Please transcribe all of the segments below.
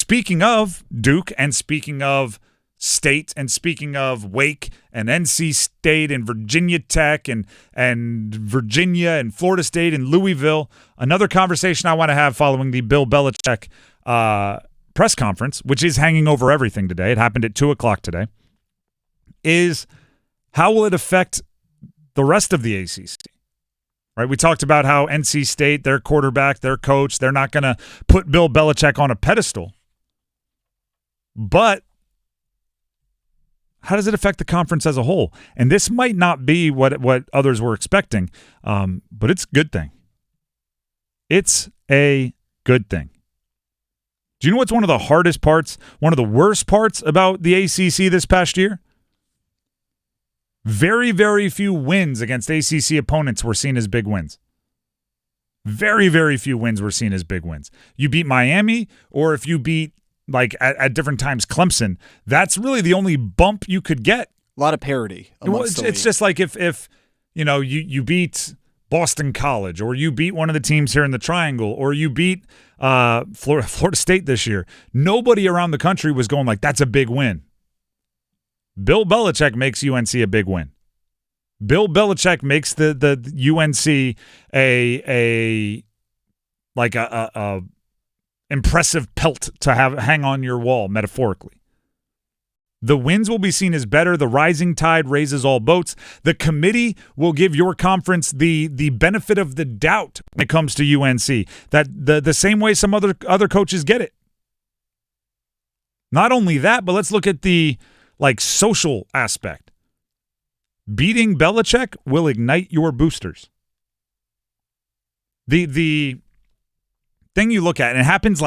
speaking of Duke and speaking of State and speaking of Wake and NC State and Virginia Tech and Virginia and Florida State and Louisville, another conversation I want to have following the Bill Belichick press conference, which is hanging over everything today. It happened at 2 o'clock today, is how will it affect the rest of the ACC? Right? We talked about how NC State, their quarterback, their coach, they're not going to put Bill Belichick on a pedestal. But how does it affect the conference as a whole? And this might not be what others were expecting, but it's a good thing. It's a good thing. Do you know what's one of the hardest parts, one of the worst parts about the ACC this past year? Very, very few wins against ACC opponents were seen as big wins. Very, very few wins were seen as big wins. You beat Miami, or if you beat, like at different times, Clemson, that's really the only bump you could get. A lot of parity. It's just like if you beat Boston College, or you beat one of the teams here in the Triangle, or you beat Florida State this year. Nobody around the country was going like, that's a big win. Bill Belichick makes UNC a big win. Bill Belichick makes the UNC a impressive pelt to hang on your wall, metaphorically. The wins will be seen as better. The rising tide raises all boats. The committee will give your conference the benefit of the doubt when it comes to UNC. That the same way some other coaches get it. Not only that, but let's look at the social aspect. Beating Belichick will ignite your boosters. The thing you look at, and it happens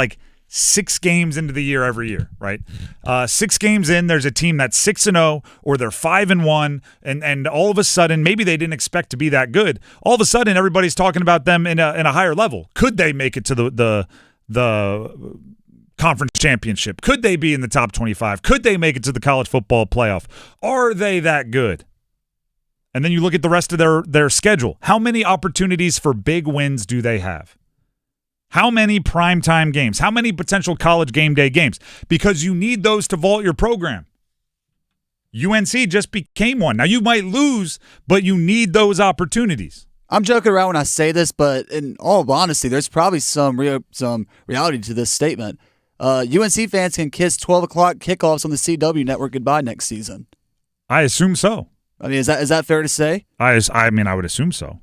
6 games into the year every year, right? 6 games in, there's a team that's 6-0 or they're 5-1, and all of a sudden, maybe they didn't expect to be that good. All of a sudden, everybody's talking about them in a higher level. Could they make it to the conference championship? Could they be in the top 25? Could they make it to the college football playoff? Are they that good? And then you look at the rest of their schedule. How many opportunities for big wins do they have? How many primetime games? How many potential college game day games? Because you need those to vault your program. UNC just became one. Now, you might lose, but you need those opportunities. I'm joking around when I say this, but in all honesty, there's probably some reality to this statement. UNC fans can kiss 12 o'clock kickoffs on the CW network goodbye next season. I assume so. I mean, is that fair to say? I would assume so.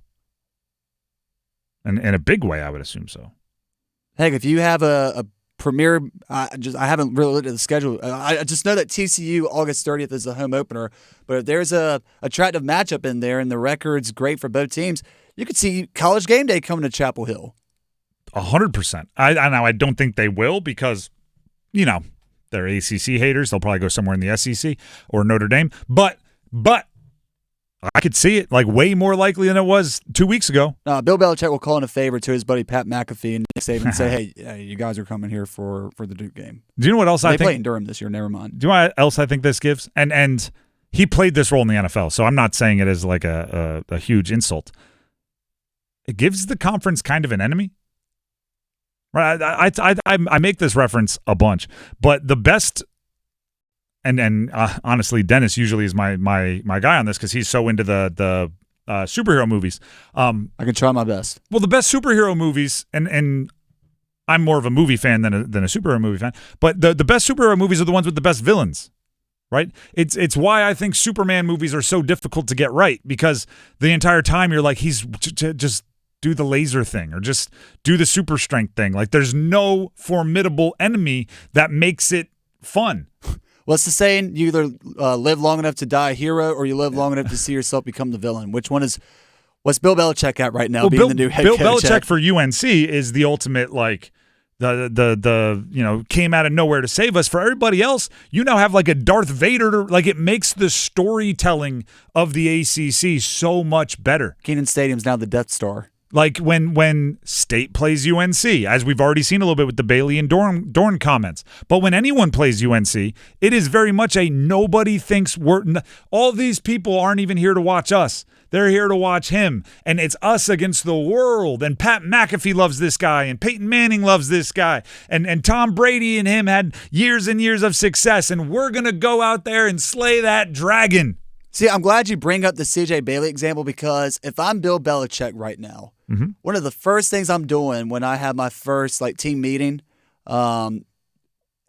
And in a big way, I would assume so. Heck, if you have a premier, I haven't really looked at the schedule. I just know that TCU August 30th is the home opener. But if there's a attractive matchup in there and the record's great for both teams, you could see College Game Day coming to Chapel Hill. 100%. I don't think they will because, they're ACC haters. They'll probably go somewhere in the SEC or Notre Dame. But I could see it way more likely than it was 2 weeks ago. Bill Belichick will call in a favor to his buddy Pat McAfee and Nick Saban and say, hey, you guys are coming here for the Duke game. Do you know what else I think? They play in Durham this year. Never mind. Do you know what else I think this gives? And he played this role in the NFL, so I'm not saying it as a huge insult. It gives the conference kind of an enemy. Right? I make this reference a bunch, but the best. And honestly, Dennis usually is my guy on this because he's so into the superhero movies. I can try my best. Well, the best superhero movies, and I'm more of a movie fan than a superhero movie fan, but the best superhero movies are the ones with the best villains, right? It's why I think Superman movies are so difficult to get right, because the entire time you're like, he's just do the laser thing or just do the super strength thing. There's no formidable enemy that makes it fun. What's the saying? You either live long enough to die a hero or you live long enough to see yourself become the villain. Which one is – what's Bill Belichick at right now being the new head coach? Bill Belichick for UNC is the ultimate the came out of nowhere to save us. For everybody else, you now have a Darth Vader. It makes the storytelling of the ACC so much better. Kenan Stadium's now the Death Star. Like when State plays UNC, as we've already seen a little bit with the Bailey and Doeren comments. But when anyone plays UNC, it is very much a nobody thinks all these people aren't even here to watch us. They're here to watch him. And it's us against the world. And Pat McAfee loves this guy. And Peyton Manning loves this guy. And Tom Brady and him had years and years of success. And we're going to go out there and slay that dragon. See, I'm glad you bring up the CJ Bailey example, because if I'm Bill Belichick right now, one of the first things I'm doing when I have my first team meeting, and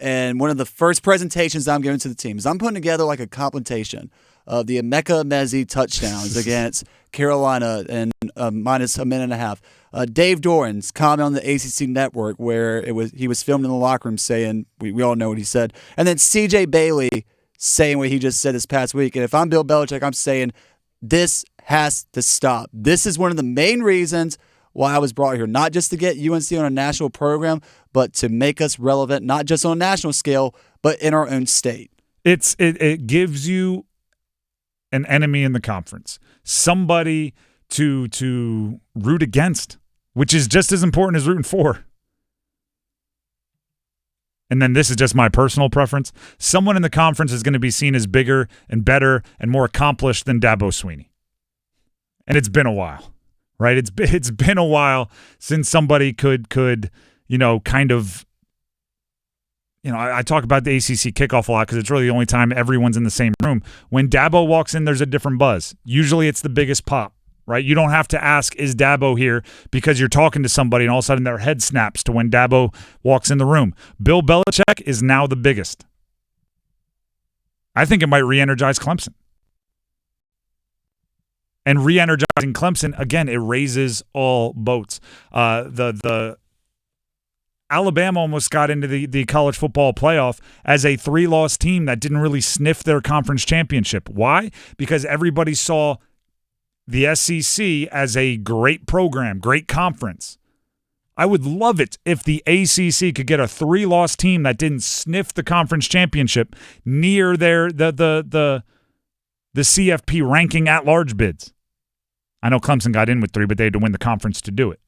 one of the first presentations I'm giving to the team is I'm putting together a complementation of the Emeka Emezi touchdowns against Carolina and minus a minute and a half. Dave Doeren's comment on the ACC network where he was filmed in the locker room saying, we all know what he said, and then CJ Bailey saying what he just said this past week. And if I'm Bill Belichick, I'm saying this has to stop. This is one of the main reasons why I was brought here, not just to get UNC on a national program, but to make us relevant, not just on a national scale, but in our own state. It gives you an enemy in the conference, somebody to root against, which is just as important as rooting for. And then this is just my personal preference. Someone in the conference is going to be seen as bigger and better and more accomplished than Dabo Swinney. And it's been a while, right? It's been a while since somebody could kind of, I talk about the ACC kickoff a lot because it's really the only time everyone's in the same room. When Dabo walks in, there's a different buzz. Usually it's the biggest pop. Right? You don't have to ask, is Dabo here? Because you're talking to somebody and all of a sudden their head snaps to when Dabo walks in the room. Bill Belichick is now the biggest. I think it might re-energize Clemson. And re-energizing Clemson, again, it raises all boats. The Alabama almost got into the college football playoff as a 3-loss team that didn't really sniff their conference championship. Why? Because everybody saw the SEC as a great program, great conference. I would love it if the ACC could get a 3-loss team that didn't sniff the conference championship near the CFP ranking at-large bids. I know Clemson got in with 3, but they had to win the conference to do it.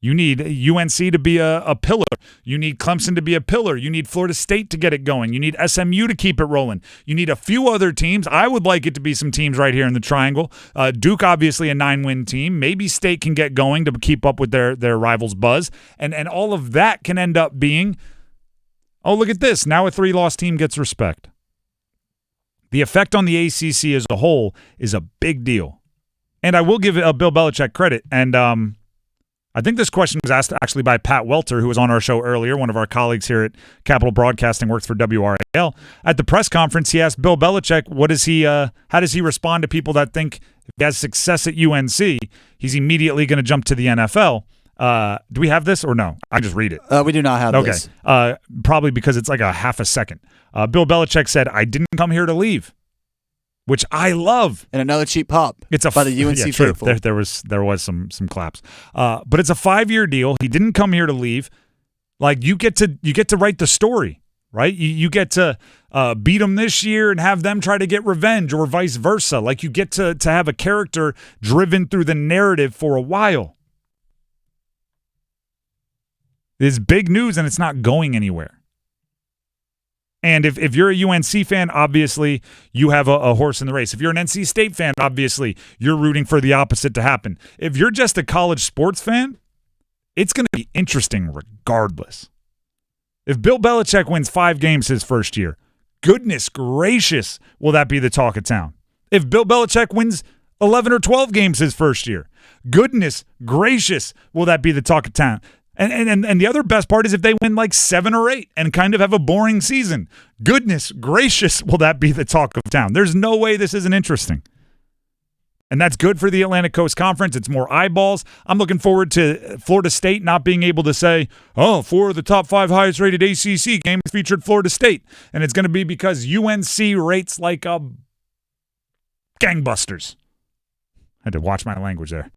You need UNC to be a pillar. You need Clemson to be a pillar. You need Florida State to get it going. You need SMU to keep it rolling. You need a few other teams. I would like it to be some teams right here in the triangle. Duke, obviously, a 9-win team. Maybe State can get going to keep up with their rivals' buzz. And all of that can end up being, oh, look at this. Now a 3-loss team gets respect. The effect on the ACC as a whole is a big deal. And I will give Bill Belichick credit. And I think this question was asked actually by Pat Welter, who was on our show earlier, one of our colleagues here at Capital Broadcasting, works for WRAL. At the press conference, he asked Bill Belichick, how does he respond to people that think if he has success at UNC, he's immediately going to jump to the NFL? Do we have this or no? I just read it. We do not have this. Okay. Probably because it's like a half a second. Bill Belichick said, I didn't come here to leave, which I love. And another cheap pop by the UNC faithful. There was some claps. But it's a 5-year deal. He didn't come here to leave. Like you get to write the story, right? You get to beat them this year and have them try to get revenge or vice versa. Like you get to have a character driven through the narrative for a while. It's big news and it's not going anywhere. And if you're a UNC fan, obviously you have a horse in the race. If you're an NC State fan, obviously you're rooting for the opposite to happen. If you're just a college sports fan, it's going to be interesting regardless. If Bill Belichick wins 5 games his first year, goodness gracious, will that be the talk of town. If Bill Belichick wins 11 or 12 games his first year, goodness gracious, will that be the talk of town. And the other best part is if they win like 7 or 8 and kind of have a boring season. Goodness gracious, will that be the talk of town. There's no way this isn't interesting. And that's good for the Atlantic Coast Conference. It's more eyeballs. I'm looking forward to Florida State not being able to say, 4 of the top 5 highest rated ACC games featured Florida State. And it's going to be because UNC rates like gangbusters. I had to watch my language there.